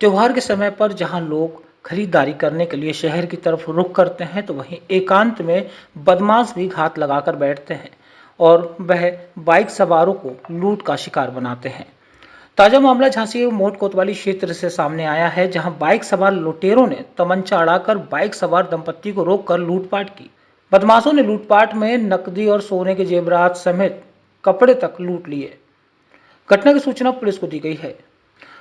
त्योहार के समय पर जहां लोग खरीदारी करने के लिए शहर की तरफ रुख करते हैं, तो वहीं एकांत में बदमाश भी घात लगाकर बैठते हैं और वह बाइक सवारों को लूट का शिकार बनाते हैं। ताजा मामला झांसी के मोट कोतवाली क्षेत्र से सामने आया है, जहां बाइक सवार लुटेरों ने तमंचा अड़ाकर बाइक सवार दंपत्ति को रोककर लूटपाट की। बदमाशों ने लूटपाट में नकदी और सोने के जेवरात समेत कपड़े तक लूट लिए। घटना की सूचना पुलिस को दी गई है।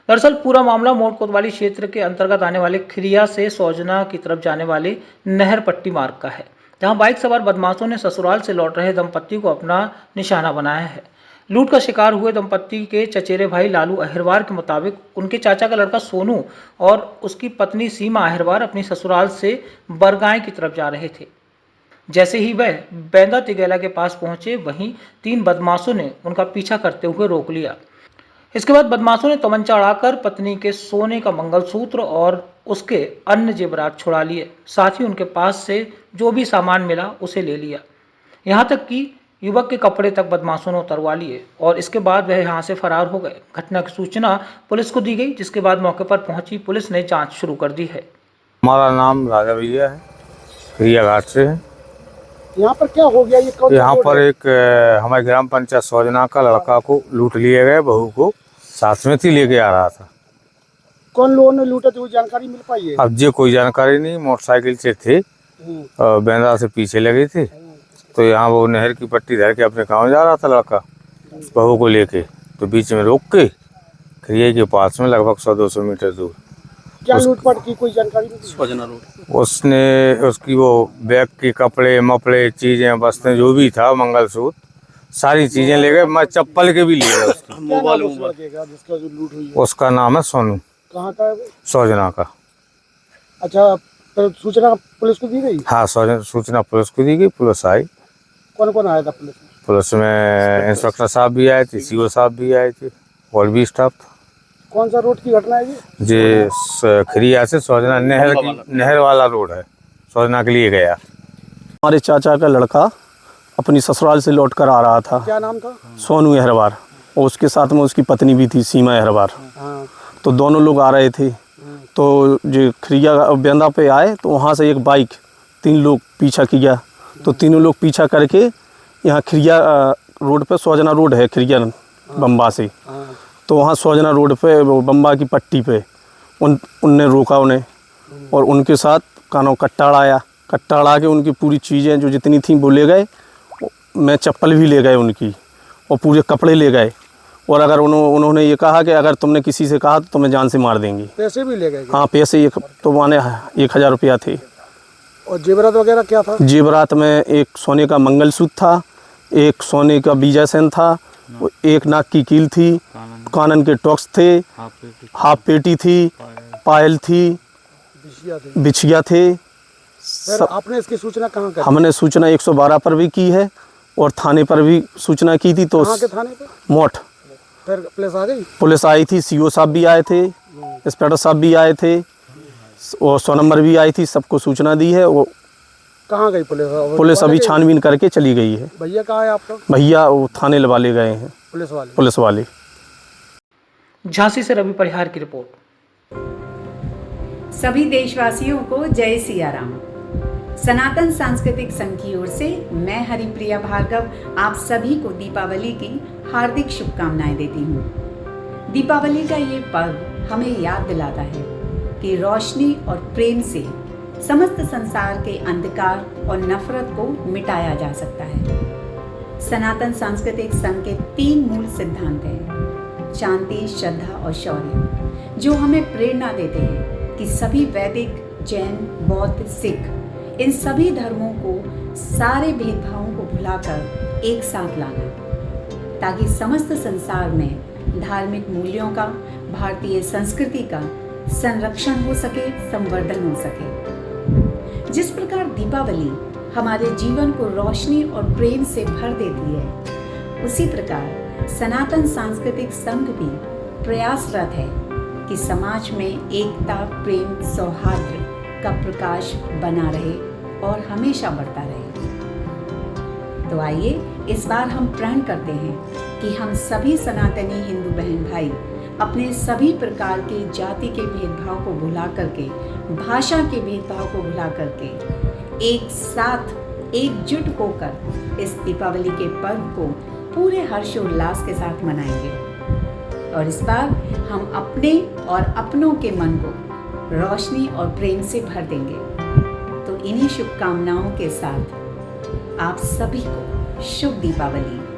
दरअसल पूरा मामला मोट कोतवाली क्षेत्र के अंतर्गत आने वाले खिरिया से सौजना की तरफ जाने वाले नहर पट्टी मार्ग का है, जहां बाइक सवार बदमाशों ने ससुराल से लौट रहे दंपत्ति को अपना निशाना बनाया है। लूट का शिकार हुए दंपत्ति के चचेरे भाई लालू अहिरवार के मुताबिक उनके चाचा का लड़का सोनू और उसकी पत्नी सीमा अहिरवार अपनी ससुराल से बरगांव की तरफ जा रहे थे। जैसे ही वह बैंदा तिगैला के पास पहुंचे, वहीं 3 बदमाशों ने उनका पीछा करते हुए रोक लिया। इसके बाद बदमाशों ने तमंचा अड़ाकर पत्नी के सोने का मंगलसूत्र और उसके अन्य जेवरात छुड़ा लिए। साथ ही उनके पास से जो भी सामान मिला उसे ले लिया। यहाँ तक कि युवक के कपड़े तक बदमाशों ने उतरवा लिए और इसके बाद वह यहाँ से फरार हो गए। घटना की सूचना पुलिस को दी गई, जिसके बाद मौके पर पहुंची पुलिस ने जांच शुरू कर दी है। हमारा नाम राजा भैया है, खिरिया घाट से है। यहाँ पर क्या हो गया? ये कौन यहाँ पर एक हमारे ग्राम पंचायत सौजना का लड़का को लूट लिए गए, बहू को साथ में थी, लेके आ रहा था। कौन लोगों ने लूटा थी, जानकारी मिल पाई है? अब ये कोई जानकारी नहीं, मोटरसाइकिल से थे, बेंदा से पीछे लगे थे। तो यहाँ वो नहर की पट्टी धर के अपने गाँव जा रहा था लड़का, बहू को लेके। तो बीच में रोक के खिरिया के पास में लगभग 100-200 मीटर दूर क्या लूटपाट की, कोई जानकारी नहीं? उसने उसकी वो बैग के कपड़े मपड़े चीजें वस्तें जो भी था, मंगलसूत्र सारी चीजें ले गए। मैं चप्पल के भी ले गए उसकी। मोबाइल जिसका जो लूट हुई है? उसका नाम है सोनू। कहाँ का है वो? सौजना का। अच्छा, तो सूचना पुलिस को दी गई? हाँ, सूचना पुलिस को दी गई। पुलिस आई। कौन कौन आया था पुलिस में? पुलिस में इंस्पेक्टर साहब भी आए थे, सीओ साहब भी आए थे और भी स्टाफ था। कौन सा रोड की घटना है ये? जे खिरिया से सौजना नहर वाला रोड है, सौजना के लिए गया। हमारे चाचा का लड़का अपनी ससुराल से लौट कर आ रहा था। क्या नाम था? सोनू अहिरवार, और उसके साथ में उसकी पत्नी भी थी, सीमा अहिरवार। हाँ। तो दोनों लोग आ रहे थे। तो जो खिरिया बेंदा पे आए तो वहाँ से एक बाइक 3 लोग पीछा किया। तो तीनों लोग पीछा करके यहाँ खिरिया रोड पे, सौजना रोड है खिरिया बम्बा से, तो वहाँ सौजना रोड पे बम्बा की पट्टी पे उनने रोका उन्हें और उनके साथ कानों कट्टा अड़ा के उनकी पूरी चीज़ें जो जितनी थी वो ले गए। मैं चप्पल भी ले गए उनकी और पूरे कपड़े ले गए। और अगर उन्होंने ये कहा कि अगर तुमने किसी से कहा तो तुम्हें जान से मार देंगे। पैसे भी ले गए? हाँ, पैसे तो माने 1000 रुपया थे। और जेवरात वगैरह क्या था? जेवरात में एक सोने का मंगलसूत्र था, एक सोने का बीजा सेन था, एक नाक की कील थी, कानन के टॉक्स थे, हाफ पेटी थी, पायल थी, बिछिया थे। आपने इसकी सूचना कहाँ करी? हमने सूचना 112 पर भी की है और थाने पर भी सूचना की थी। तो कहाँ के थाने पे? मोट। फिर पुलिस आ गई? पुलिस आई थी, सीओ साहब भी आए थे, इंस्पेक्टर साहब भी आए थे और 100 नंबर भी आई थी। सबको सूचना दी है। वो कहाँ गई पुलिस? पुलिस अभी छानबीन करके चली गई है। भैया कहाँ है आपका? भैया वो थाने वाले गए हैं, पुलिस वाले। झांसी से रवि परिहार की रिपोर्ट। सभी देशवासियों को जय सिया राम। सनातन सांस्कृतिक संघ की ओर से मैं हरिप्रिया भार्गव आप सभी को दीपावली की हार्दिक शुभकामनाएं देती हूँ। दीपावली का ये पर्व हमें याद दिलाता है कि रोशनी और प्रेम से समस्त संसार के अंधकार और नफरत को मिटाया जा सकता है। सनातन सांस्कृतिक संघ के 3 मूल सिद्धांत हैं: शांति, श्रद्धा और शौर्य, जो हमें प्रेरणा देते हैं कि सभी वैदिक, जैन, बौद्ध, सिख इन सभी धर्मों को सारे भेदभावों को भुलाकर एक साथ लाना, ताकि समस्त संसार में धार्मिक मूल्यों का, भारतीय संस्कृति का संरक्षण हो सके, संवर्धन हो सके। जिस प्रकार दीपावली हमारे जीवन को रोशनी और प्रेम से भर देती है, उसी प्रकार सनातन सांस्कृतिक संघ भी प्रयासरत है कि समाज में एकता, प्रेम, सौहार्द का प्रकाश बना रहे और हमेशा बढ़ता रहे। तो आइए इस बार हम प्रण करते हैं कि हम सभी सनातनी हिंदू बहन भाई अपने सभी प्रकार के जाति के भेदभाव को भुला करके, भाषा के भेदभाव को भुला करके एक साथ एकजुट होकर इस दीपावली के पर्व को पूरे हर्षोल्लास के साथ मनाएंगे। और इस बार हम अपने और अपनों के मन को रोशनी और प्रेम से भर देंगे। तो इन्हीं शुभकामनाओं के साथ आप सभी को शुभ दीपावली।